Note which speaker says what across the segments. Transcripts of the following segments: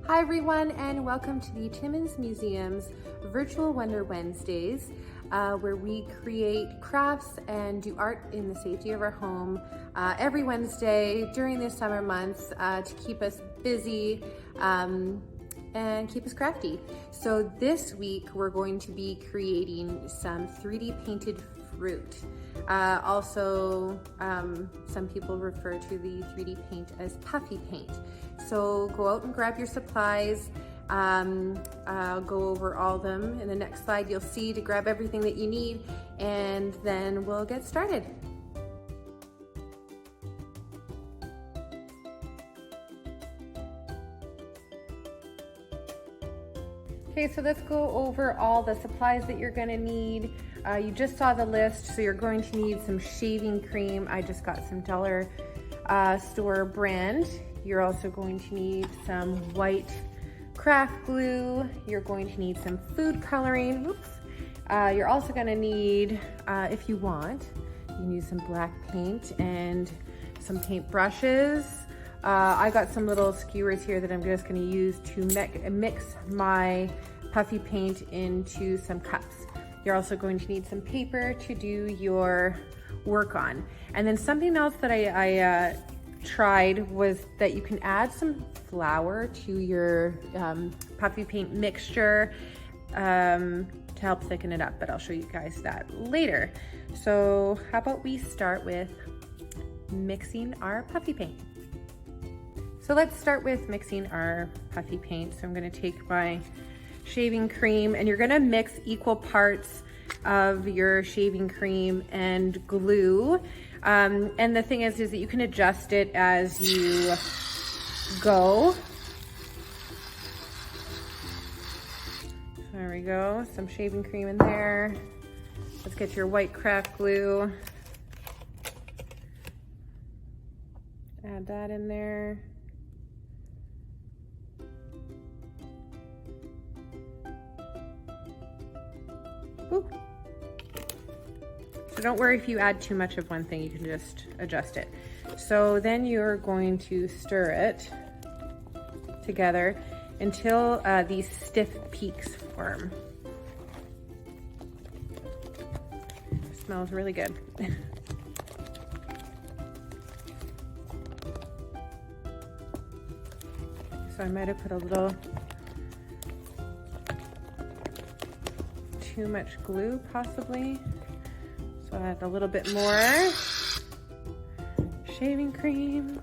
Speaker 1: Hi everyone, and welcome to the Timmins Museum's Virtual Wonder Wednesdays, where we create crafts and do art in the safety of our home every Wednesday during the summer months to keep us busy and keep us crafty. So this week we're going to be creating some 3D painted fruit. Some people refer to the 3D paint as puffy paint. So go out and grab your supplies. I'll go over all of them. In the next slide you'll see to grab everything that you need, and then we'll get started. Okay, so let's go over all the supplies that you're gonna need. You just saw the list, so you're going to need some shaving cream. I just got some dollar store brand. You're also going to need some white craft glue. You're going to need some food coloring. Oops. You're also gonna need, if you want, you can use some black paint and some paint brushes. I got some little skewers here that I'm just gonna use to mix my puffy paint into some cups. You're also going to need some paper to do your work on. And then something else that I tried was that you can add some flour to your puffy paint mixture to help thicken it up, but I'll show you guys that later. So how about we start with mixing our puffy paint. So let's start with mixing our puffy paint. So I'm gonna take my shaving cream, and you're gonna mix equal parts of your shaving cream and glue. And the thing is that you can adjust it as you go. There we go, some shaving cream in there. Let's get your white craft glue. Add that in there. Ooh. So don't worry if you add too much of one thing, you can just adjust it. So then you're going to stir it together until these stiff peaks form. It smells really good. So I might have put a little too much glue possibly. So I add a little bit more shaving cream.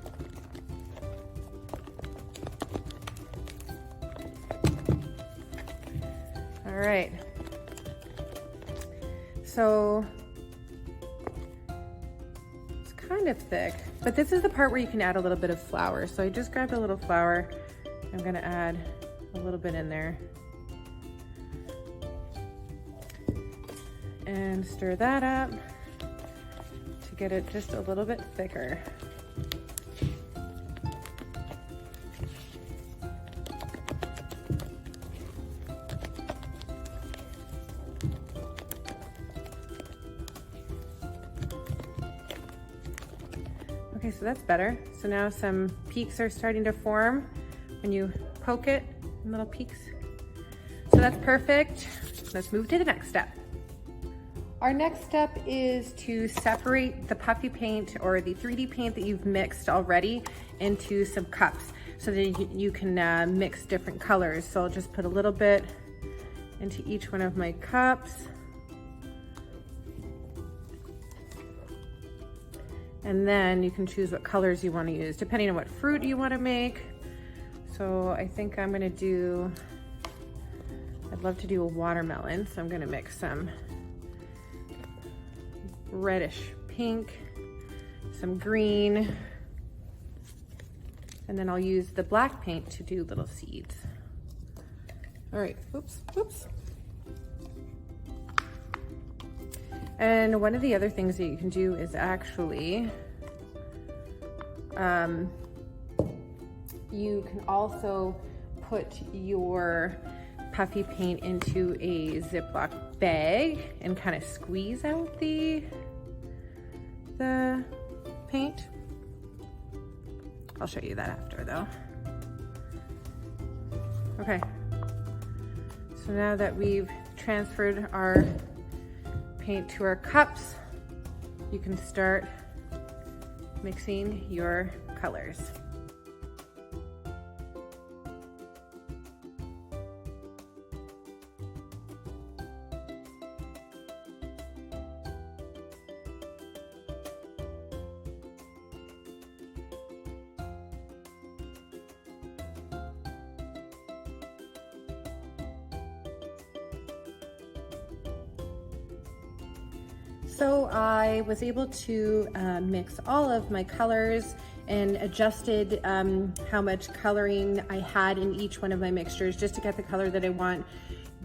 Speaker 1: All right. So it's kind of thick, but this is the part where you can add a little bit of flour. So I just grabbed a little flour. I'm gonna add a little bit in there. And stir that up to get it just a little bit thicker. Okay, so that's better. So now some peaks are starting to form when you poke it, little peaks. So that's perfect. Let's move to the next step. Our next step is to separate the puffy paint or the 3D paint that you've mixed already into some cups so that you can mix different colors. So I'll just put a little bit into each one of my cups. And then you can choose what colors you want to use depending on what fruit you want to make. So I think I'm gonna do, I'd love to do a watermelon. So I'm gonna mix some reddish pink, some green, and then I'll use the black paint to do little seeds. All right, oops. And one of the other things that you can do is actually, you can also put your puffy paint into a Ziploc bag and kind of squeeze out the paint. I'll show you that after though. Okay, so now that we've transferred our paint to our cups, you can start mixing your colors. So I was able to mix all of my colors and adjusted how much coloring I had in each one of my mixtures just to get the color that I want.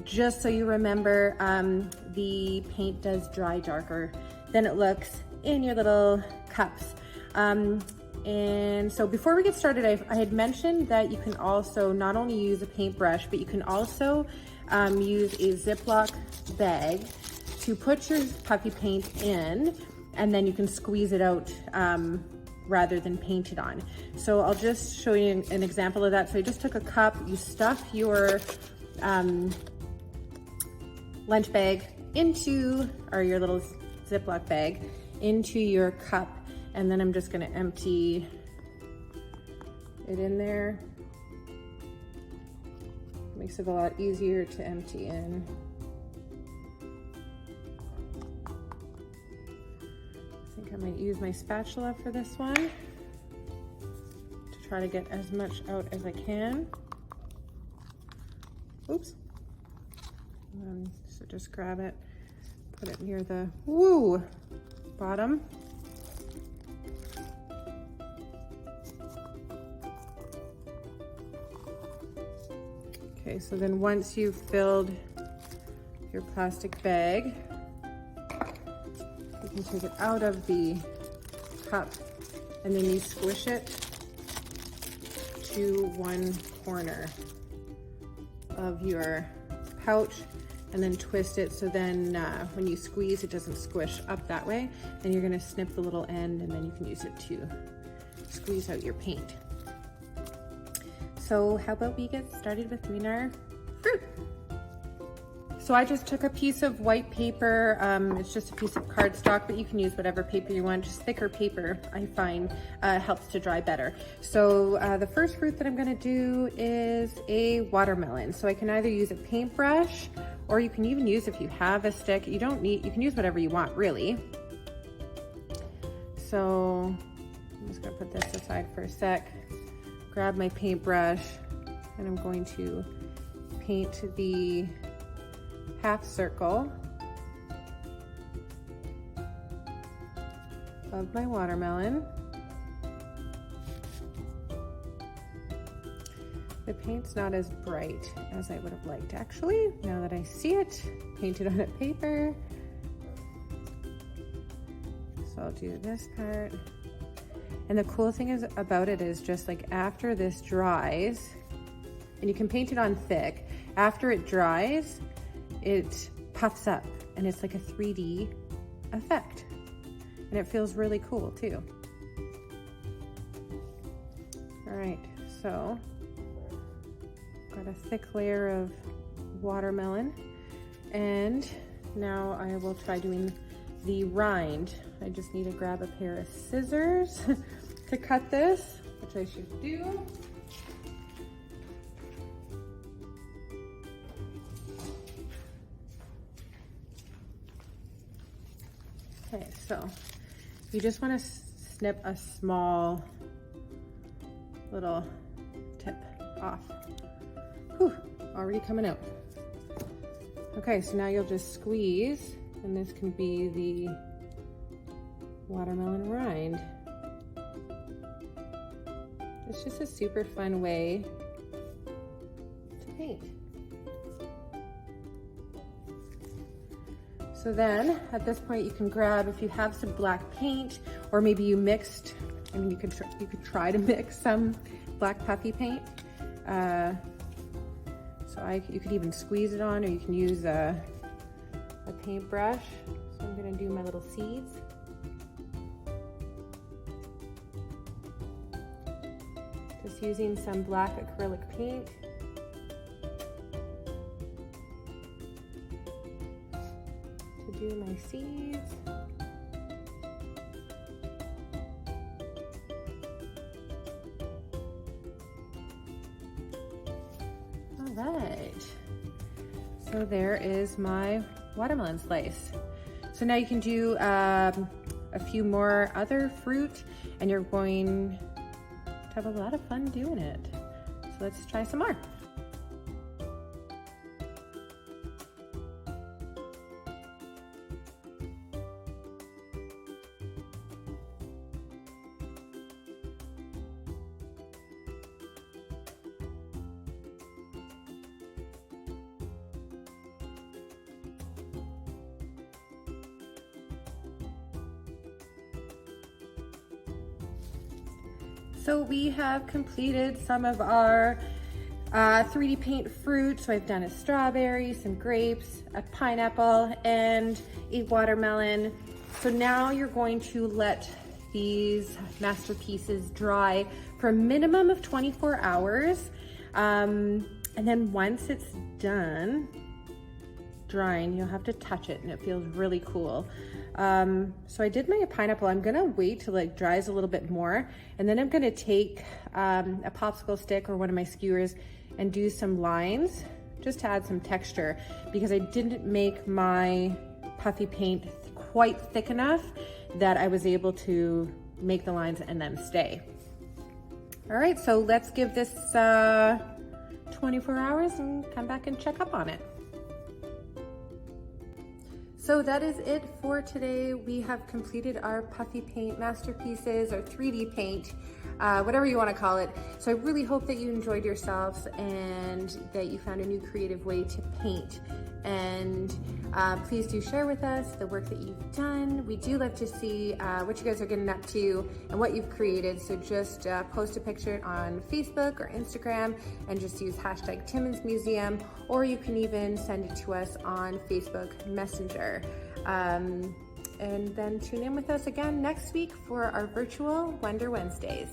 Speaker 1: Just so you remember, the paint does dry darker than it looks in your little cups. And so before we get started, I had mentioned that you can also not only use a paintbrush, but you can also use a Ziploc bag to put your puffy paint in, and then you can squeeze it out rather than paint it on. So I'll just show you an example of that. So I just took a cup, you stuff your lunch bag into, or your little Ziploc bag into your cup, and then I'm just gonna empty it in there. Makes it a lot easier to empty in. I might use my spatula for this one to try to get as much out as I can. Oops. So just grab it, put it near the bottom. Okay, so then once you've filled your plastic bag, you can take it out of the cup, and then you squish it to one corner of your pouch, and then twist it so then when you squeeze, it doesn't squish up that way. Then you're gonna snip the little end, and then you can use it to squeeze out your paint. So how about we get started with doing our fruit? So I just took a piece of white paper. It's just a piece of cardstock, but you can use whatever paper you want. Just thicker paper, I find, helps to dry better. So the first fruit that I'm gonna do is a watermelon. So I can either use a paintbrush, or you can even use, if you have a stick, you can use whatever you want, really. So I'm just gonna put this aside for a sec, grab my paintbrush, and I'm going to paint the half circle of my watermelon. The paint's not as bright as I would have liked, actually, now that I see it painted on a paper. So I'll do this part. And the cool thing is about it is just like after this dries, and you can paint it on thick, after it dries, it puffs up and it's like a 3D effect. And it feels really cool too. All right, so got a thick layer of watermelon, and now I will try doing the rind. I just need to grab a pair of scissors to cut this, which I should do. Okay, so you just want to snip a small little tip off. Whew, already coming out. Okay, so now you'll just squeeze, and this can be the watermelon rind. It's just a super fun way to paint. So then at this point you can grab, if you have some black paint, or maybe you mixed, I mean you could try to mix some black puffy paint. You could even squeeze it on, or you can use a paintbrush. So I'm gonna do my little seeds. Just using some black acrylic paint. my seeds. All right, so there is my watermelon slice. So now you can do a few more other fruit, and you're going to have a lot of fun doing it. So let's try some more. So we have completed some of our 3D paint fruit. So I've done a strawberry, some grapes, a pineapple, and a watermelon. So now you're going to let these masterpieces dry for a minimum of 24 hours. And then once it's done drying, you'll have to touch it and it feels really cool. So I did my pineapple. I'm gonna wait till it dries a little bit more, and then I'm gonna take a popsicle stick or one of my skewers and do some lines just to add some texture, because I didn't make my puffy paint quite thick enough that I was able to make the lines and then stay. All right, so let's give this 24 hours and come back and check up on it. So that is it for today. We have completed our puffy paint masterpieces, or 3D paint, whatever you want to call it. So I really hope that you enjoyed yourselves and that you found a new creative way to paint. And please do share with us the work that you've done. We do love to see what you guys are getting up to and what you've created. So just post a picture on Facebook or Instagram and just use hashtag Timmins Museum, or you can even send it to us on Facebook Messenger. And then tune in with us again next week for our virtual Wonder Wednesdays.